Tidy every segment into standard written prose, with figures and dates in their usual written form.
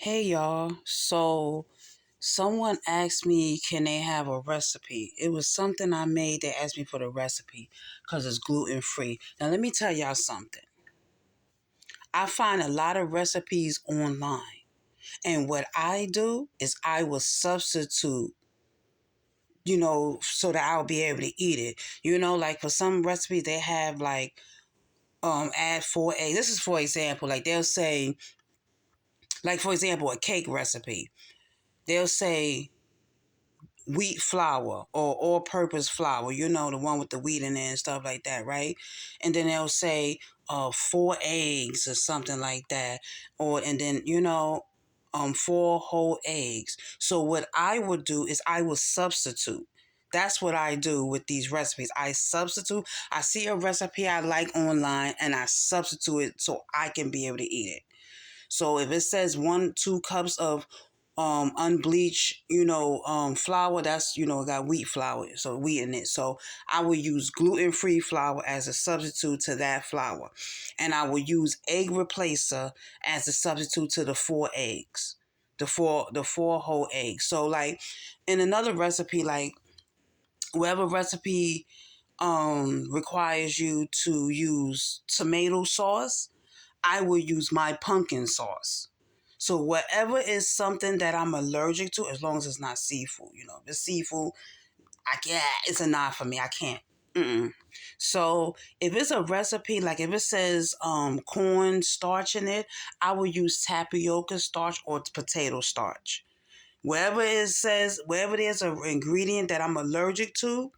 Hey y'all. So someone asked me, can they have a recipe? It was something I made. They asked me for the recipe because it's gluten free. Now let me tell y'all something. I find a lot of recipes online. And what I do is I will substitute, so that I'll be able to eat it. Like for some recipes they have like add 4 eggs. This is for example, like they'll say, like for example, a cake recipe. They'll say wheat flour or all purpose flour, the one with the wheat in it and stuff like that, right? And then they'll say 4 eggs or something like that. And then, four whole eggs. So what I would do is I would substitute. That's what I do with these recipes. I substitute. I see a recipe I like online and I substitute it so I can be able to eat it. So if it says 2 cups of unbleached, flour, that's, got wheat flour, so wheat in it. So I will use gluten-free flour as a substitute to that flour. And I will use egg replacer as a substitute to the 4 eggs. The four whole eggs. So like in another recipe, like whatever recipe requires you to use tomato sauce, I will use my pumpkin sauce. So whatever is something that I'm allergic to, as long as it's not seafood, if it's seafood, it's a not for me. I can't. Mm-mm. So if it's a recipe, like if it says corn starch in it, I will use tapioca starch or potato starch. Wherever there's an ingredient that I'm allergic to,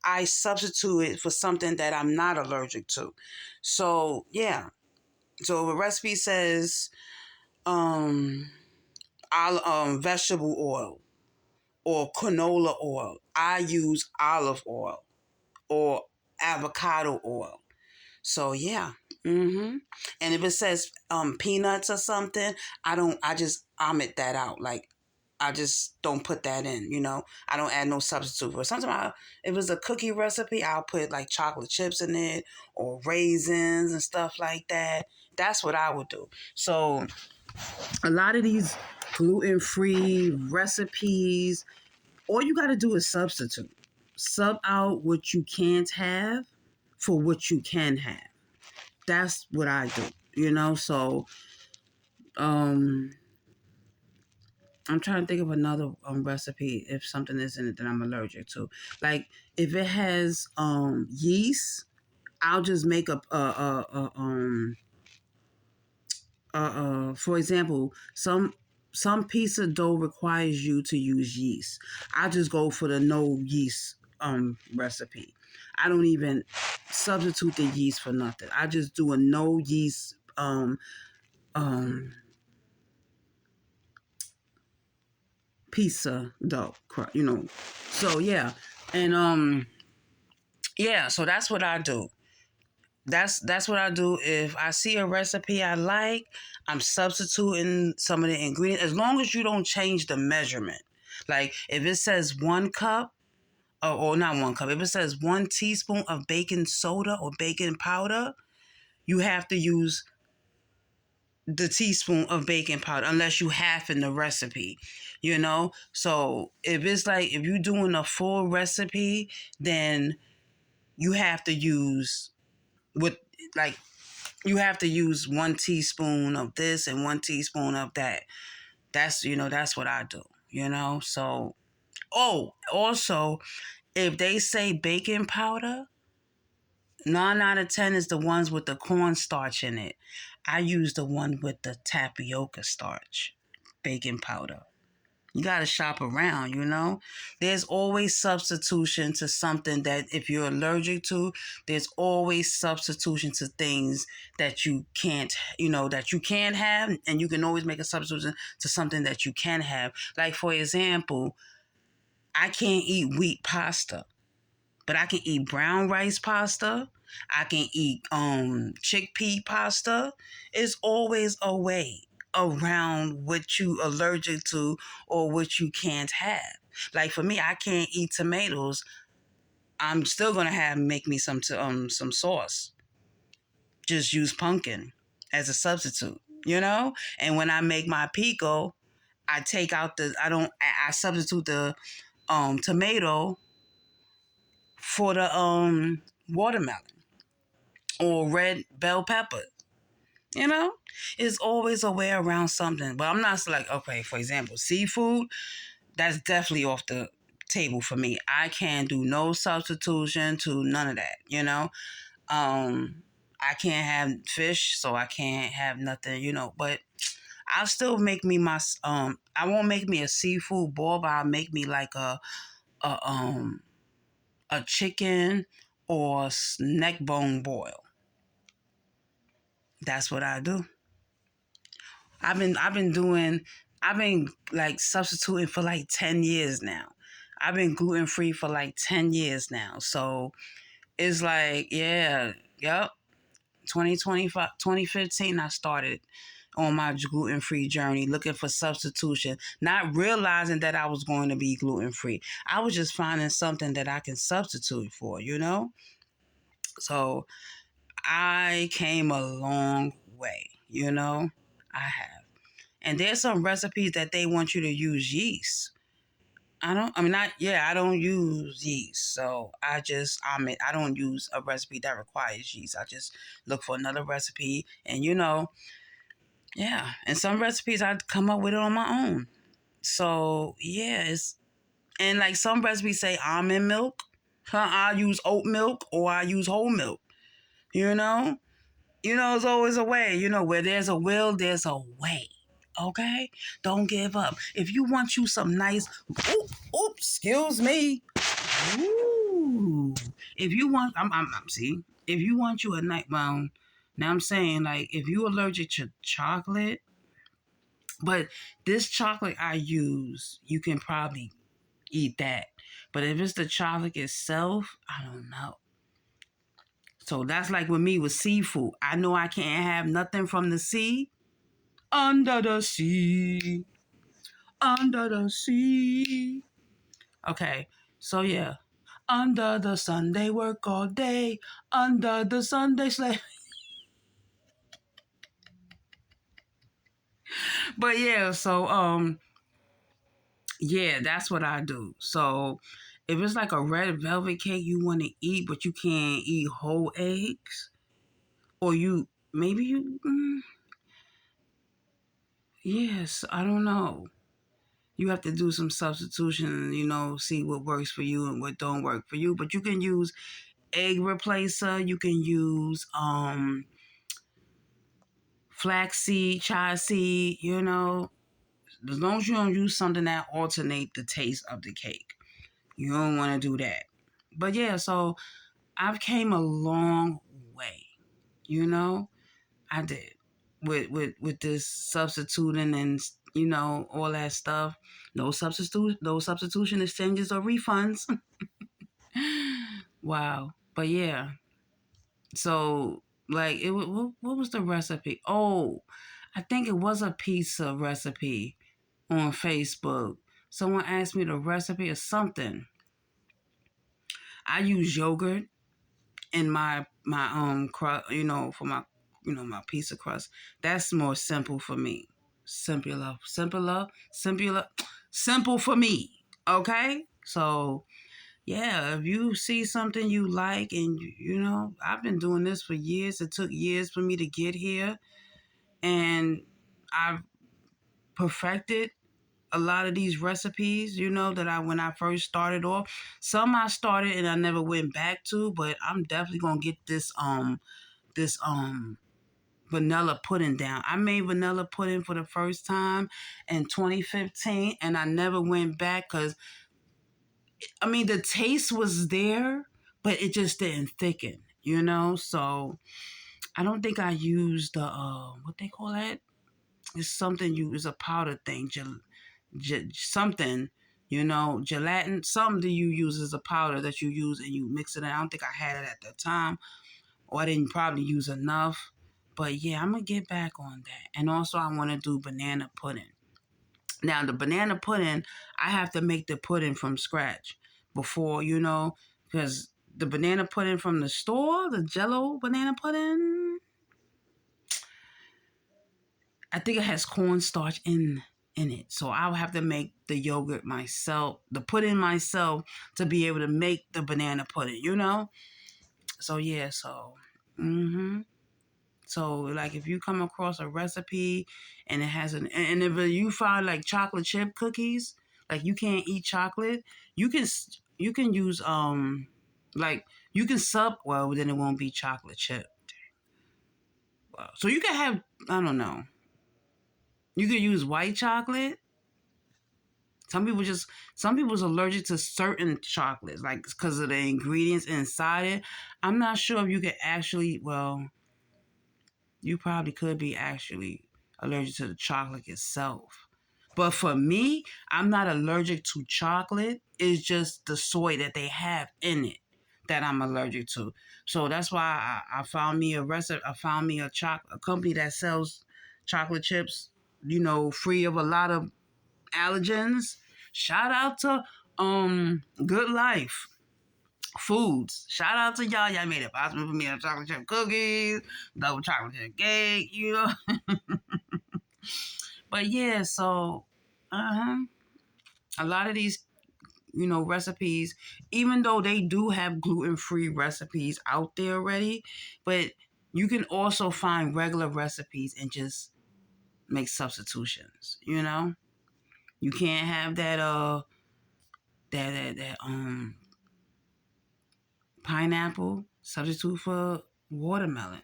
I substitute it for something that I'm not allergic to. So yeah. So if a recipe says vegetable oil or canola oil, I use olive oil or avocado oil. So yeah. And if it says peanuts or something, I just omit that out. Like I just don't put that in, I don't add no substitute for it. Sometimes if it's a cookie recipe, I'll put like chocolate chips in it or raisins and stuff like that. That's what I would do. So a lot of these gluten-free recipes, all you got to do is substitute. Sub out what you can't have for what you can have. That's what I do, So I'm trying to think of another recipe if something is in it that I'm allergic to. Like if it has yeast, I'll just make for example, some pizza dough requires you to use yeast. I just go for the no yeast recipe. I don't even substitute the yeast for nothing. I just do a no yeast um pizza dough, So yeah. And yeah, so that's what I do. That's what I do. If I see a recipe I like, I'm substituting some of the ingredients as long as you don't change the measurement. Like if it says 1 cup, or not 1 cup, if it says 1 teaspoon of baking soda or baking powder, you have to use the teaspoon of baking powder unless you half in the recipe. So if you're doing a full recipe, then you have to use with like you have to use 1 teaspoon of this and 1 teaspoon of that. That's what I do. So, also, if they say baking powder, 9 out of 10 is the ones with the cornstarch in it. I use the one with the tapioca starch, baking powder. You got to shop around. There's always substitution to something that if you're allergic to, there's always substitution to things that you can't, that you can have. And you can always make a substitution to something that you can have. Like, for example, I can't eat wheat pasta, but I can eat brown rice pasta. I can eat chickpea pasta. It's always a way around what you allergic to or what you can't have. Like for me, I can't eat tomatoes. I'm still gonna make me some sauce. Just use pumpkin as a substitute. you know? And when I make my pico, I take out the I don't I substitute the tomato for the watermelon or red bell pepper. You know, it's always a way around something. But I'm not like, okay, for example, seafood, that's definitely off the table for me. I can't do no substitution to none of that, you know. I can't have fish, so I can't have nothing, you know, but I'll still make me my I won't make me a seafood boil, but I'll make me like a a chicken or neck bone boil. That's what I do. I've been like substituting for like 10 years now. I've been gluten free for like 10 years now. So it's like, yeah, yep. 2025, 2015, I started on my gluten free journey looking for substitution, not realizing that I was going to be gluten free. I was just finding something that I can substitute for, you know? So I came a long way, you know? I have. And there's some recipes that they want you to use yeast. I don't use yeast. So I don't use a recipe that requires yeast. I just look for another recipe and, yeah. And some recipes I come up with it on my own. So, yeah, and like some recipes say almond milk. I use oat milk or I use whole milk, you know? There's always a way. Where there's a will, there's a way. Okay? Don't give up. If you want you some nice, excuse me. Ooh. If you want, see, if you want you a night, well, now I'm saying, like, if you're allergic to chocolate, but this chocolate I use, you can probably eat that. But if it's the chocolate itself, I don't know. So that's like with me with seafood. I know I can't have nothing from the sea. Under the sea. Under the sea. Okay. So yeah. Under the sun they work all day. Under the sun they slay. But yeah, so yeah, that's what I do. So if it's like a red velvet cake you want to eat, but you can't eat whole eggs, or yes, I don't know. You have to do some substitution, see what works for you and what don't work for you. But you can use egg replacer. You can use flaxseed, chia seed. As long as you don't use something that alternate the taste of the cake, you don't want to do that. But yeah, so I've came a long way. I did with this substituting and all that stuff. No substitution exchanges or refunds. Wow. But yeah. So like what was the recipe? Oh, I think it was a pizza recipe on Facebook. Someone asked me the recipe or something. I use yogurt in my crust, for my pizza crust. That's more simple for me. Simple for me. Okay? So yeah, if you see something you like and I've been doing this for years. It took years for me to get here, and I've perfected a lot of these recipes, that when I first started off. Some I started and I never went back to, but I'm definitely gonna get this vanilla pudding down. I made vanilla pudding for the first time in 2015 and I never went back because the taste was there, but it just didn't thicken. So I don't think I used the what they call that? It's something it's a powder thing, something, gelatin. Something you use as a powder that you use and you mix it in. I don't think I had it at that time, or I didn't probably use enough. But yeah, I'm gonna get back on that. And also, I want to do banana pudding. Now, the banana pudding, I have to make the pudding from scratch before, because the banana pudding from the store, the Jello banana pudding, I think it has cornstarch in it. So I'll have to make the yogurt myself, the pudding myself, to be able to make the banana pudding, you know? So yeah, so so like if you come across a recipe and it has and if you find like chocolate chip cookies, like you can't eat chocolate, you can you can use like you can sub, well then it won't be chocolate chip. So you can have, I don't know. You could use white chocolate. Some people's allergic to certain chocolates, like because of the ingredients inside it. I'm not sure if you could actually, well, you probably could be actually allergic to the chocolate itself. But for me, I'm not allergic to chocolate. It's just the soy that they have in it that I'm allergic to. So that's why I found me a recipe. I found me a company that sells chocolate chips, you know, free of a lot of allergens. Shout out to Good Life Foods. Shout out to y'all. Y'all made it possible for me to have chocolate chip cookies, double chocolate chip cake, you know. But yeah, so a lot of these, you know, recipes, even though they do have gluten-free recipes out there already, but you can also find regular recipes and just make substitutions, you know? You can't have that pineapple substitute for watermelon.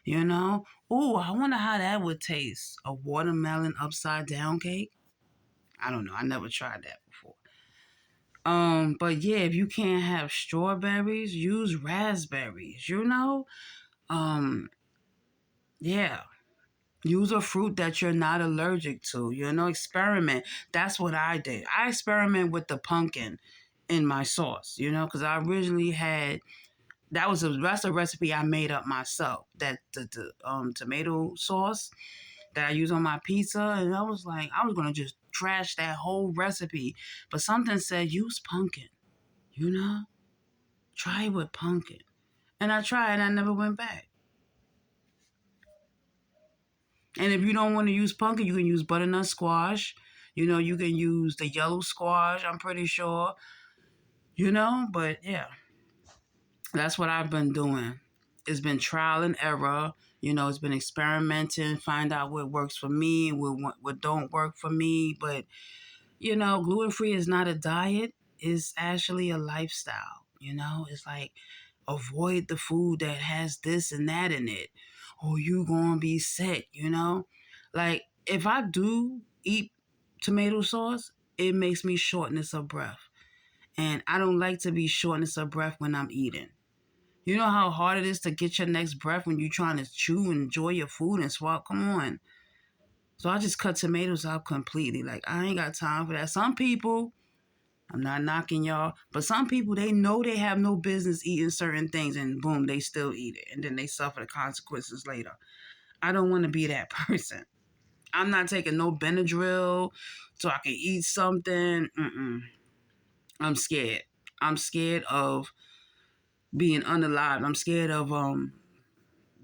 You know? Ooh, I wonder how that would taste. A watermelon upside down cake. I don't know. I never tried that before. But yeah, if you can't have strawberries, use raspberries, you know? Um, yeah. Use a fruit that you're not allergic to, you know, experiment. That's what I did. I experiment with the pumpkin in my sauce, you know, because I originally had that's a recipe I made up myself. That the tomato sauce that I use on my pizza, and I was like, I was gonna just trash that whole recipe, but something said use pumpkin. You know, try it with pumpkin, and I tried, and I never went back. And if you don't want to use pumpkin, you can use butternut squash. You know, you can use the yellow squash. I'm pretty sure. You know, but yeah. That's what I've been doing. It's been trial and error. You know, it's been experimenting, find out what works for me, what don't work for me. But you know, gluten free is not a diet. It's actually a lifestyle. You know, it's like avoid the food that has this and that in it, or you gonna be sick. You know, like if I do eat tomato sauce, it makes me shortness of breath, and I don't like to be shortness of breath when I'm eating. You know how hard it is to get your next breath when you're trying to chew and enjoy your food and swallow? Come on. So I just cut tomatoes out completely. Like, I ain't got time for that. Some people, I'm not knocking y'all, but some people, they know they have no business eating certain things and boom, they still eat it. And then they suffer the consequences later. I don't want to be that person. I'm not taking no Benadryl so I can eat something. I'm scared. I'm scared of being unalive. I'm scared of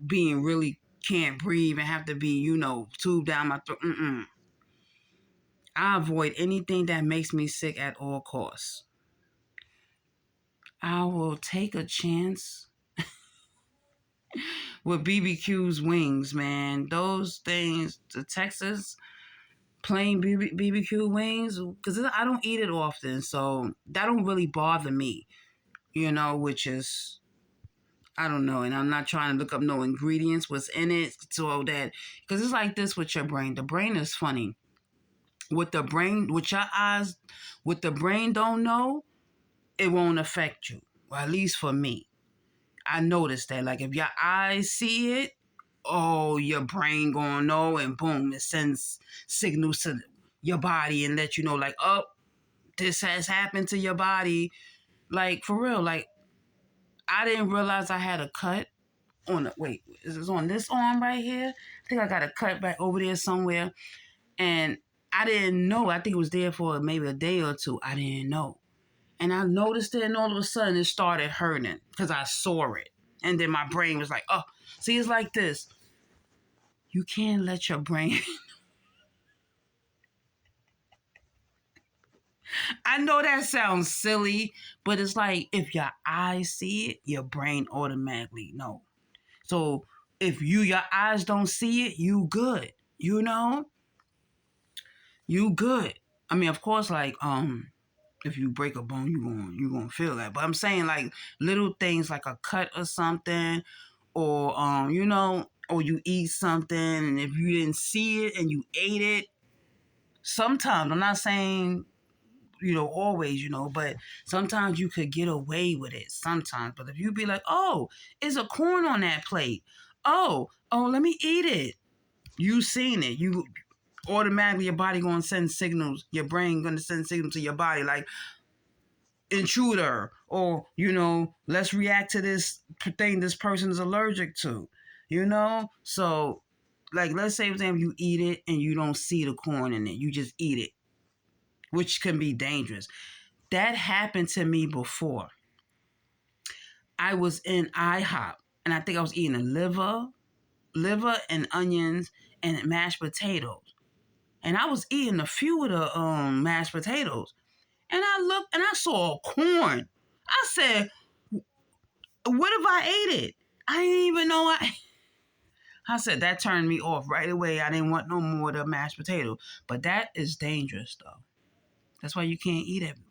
being really can't breathe and have to be, you know, tube down my throat. I avoid anything that makes me sick at all costs. I will take a chance with BBQ's wings, man. Those things, the Texas plain BBQ wings, because I don't eat it often, so that don't really bother me, you know, which is, I don't know, and I'm not trying to look up no ingredients, what's in it, so that, because it's like this with your brain. The brain is funny. With the brain, with your eyes, with the brain don't know, it won't affect you. Well, at least for me. I noticed that. Like if your eyes see it, oh, your brain gonna know, and boom, it sends signals to your body and let you know, like, oh, this has happened to your body. Like for real, like I didn't realize I had a cut on the wait, is this on this arm right here? I think I got a cut back over there somewhere. And I didn't know. I think it was there for maybe a day or two. I didn't know. And I noticed it, and all of a sudden it started hurting because I saw it. And then my brain was like, oh, see, it's like this. You can't let your brain I know that sounds silly, but it's like if your eyes see it, your brain automatically know. So if your eyes don't see it, you good. You know, you good. I mean, of course, like if you break a bone, you gonna feel that. But I'm saying like little things like a cut or something, or or you eat something, and if you didn't see it and you ate it, sometimes I'm not saying always, but sometimes you could get away with it sometimes. But if you be like, oh, it's a corn on that plate. Oh, let me eat it. You seen it. You automatically your body gonna send signals. Your brain gonna send signals to your body like intruder, or let's react to this thing this person is allergic to. So like let's say for example you eat it and you don't see the corn in it. You just eat it, which can be dangerous. That happened to me before. I was in IHOP and I think I was eating a liver and onions and mashed potatoes. And I was eating a few of the mashed potatoes. And I looked and I saw corn. I said, what if I ate it? I didn't even know I said that turned me off right away. I didn't want no more of the mashed potato. But that is dangerous though. That's why you can't eat everywhere.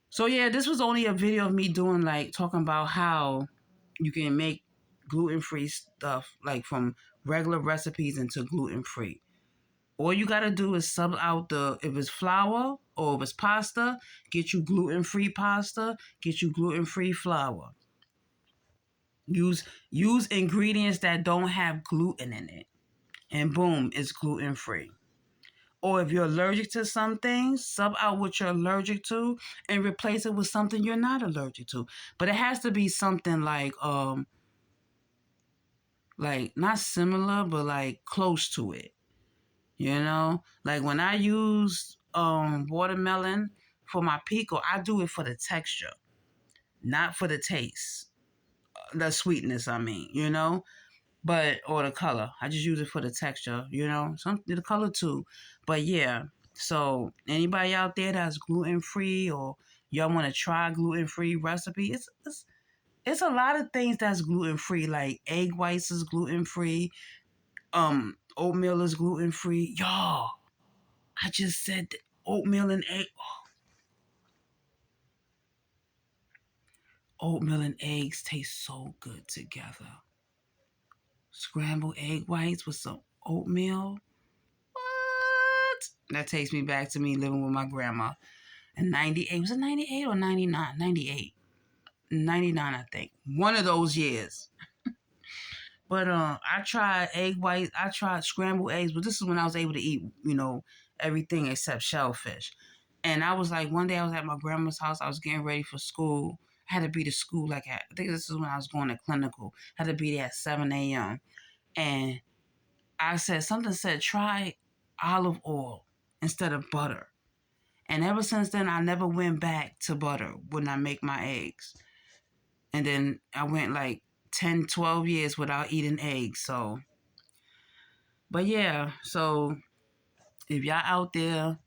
So yeah, this was only a video of me doing like talking about how you can make gluten-free stuff like from regular recipes into gluten-free. All you gotta do is sub out if it's flour or if it's pasta, get you gluten-free pasta, get you gluten-free flour. Use ingredients that don't have gluten in it. And boom, it's gluten-free. Or if you're allergic to some things, sub out what you're allergic to and replace it with something you're not allergic to. But it has to be something like not similar, but like close to it. Like when I use watermelon for my pico, I do it for the texture, not for the taste, the sweetness. I mean. But or the color. I just use it for the texture. Some the color too. But yeah. So anybody out there that's gluten free or y'all want to try gluten free recipe, it's a lot of things that's gluten free. Like egg whites is gluten free. Oatmeal is gluten free. Y'all, I just said oatmeal and egg. Oatmeal and eggs taste so good together. Scrambled egg whites with some oatmeal. What? That takes me back to me living with my grandma in 98. Was it 98 or 99? 98. 99, I think. One of those years. But I tried egg whites. I tried scrambled eggs, but this is when I was able to eat, everything except shellfish. And I was like, one day I was at my grandma's house. I was getting ready for school. I had to be to school I think this is when I was going to clinical. I had to be there at 7 a.m. And something said, try olive oil instead of butter. And ever since then, I never went back to butter when I make my eggs. And then I went like 10, 12 years without eating eggs. So, but yeah, so if y'all out there,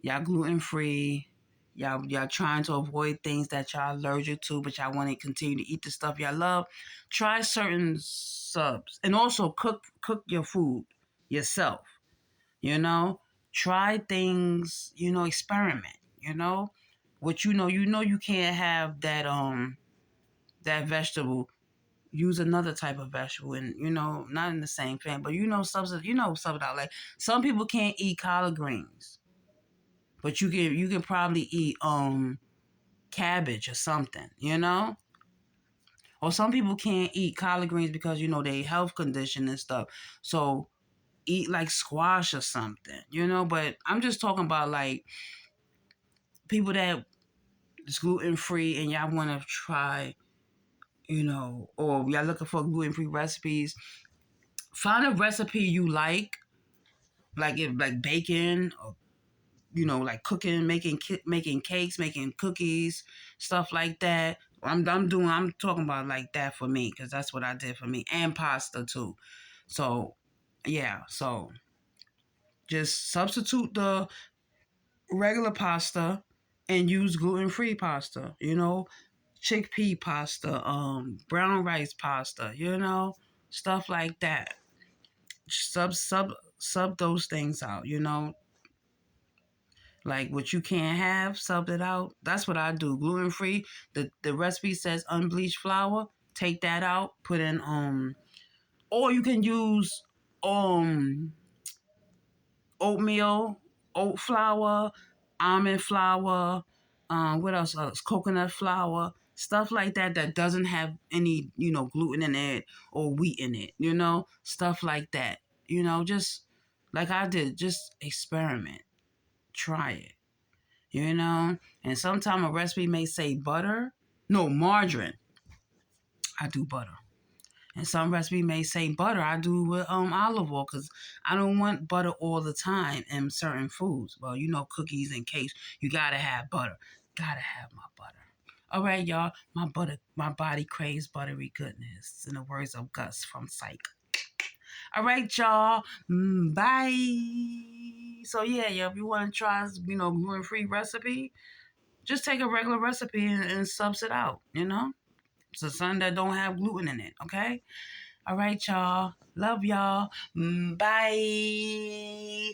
y'all gluten free, y'all trying to avoid things that y'all allergic to, but y'all want to continue to eat the stuff y'all love, try certain subs. And also cook your food yourself. Try things, experiment, what you can't have that vegetable. Use another type of vegetable, and not in the same thing, but something out like some people can't eat collard greens, but you can probably eat cabbage or something. Or some people can't eat collard greens because they health condition and stuff, so eat like squash or something. But I'm just talking about like people that is gluten free and y'all want to try, or y'all looking for gluten free recipes. Find a recipe you like if like bacon or like cooking, making cakes, making cookies, stuff like that. I'm talking about like that for me because that's what I did for me, and pasta too. So yeah, so just substitute regular pasta and use gluten-free pasta, chickpea pasta, brown rice pasta, stuff like that. Sub those things out, like what you can't have, sub it out. That's what I do. Gluten free. The recipe says unbleached flour. Take that out. Put in or you can use um oatmeal, oat flour, almond flour. What else? Coconut flour. Stuff like that that doesn't have any gluten in it or wheat in it. Stuff like that. Just like I did. Just experiment. Try it. And sometimes a recipe may say butter, no, margarine. I do butter. And some recipe may say butter. I do with olive oil because I don't want butter all the time in certain foods. Well, cookies and cakes, you gotta have butter. Gotta have my butter. All right, y'all. My body craves buttery goodness. In the words of Gus from Psych. All right, y'all. Bye. So yeah, if you want to try, gluten-free recipe, just take a regular recipe and subs it out, So something that don't have gluten in it, okay? All right, y'all. Love y'all. Bye.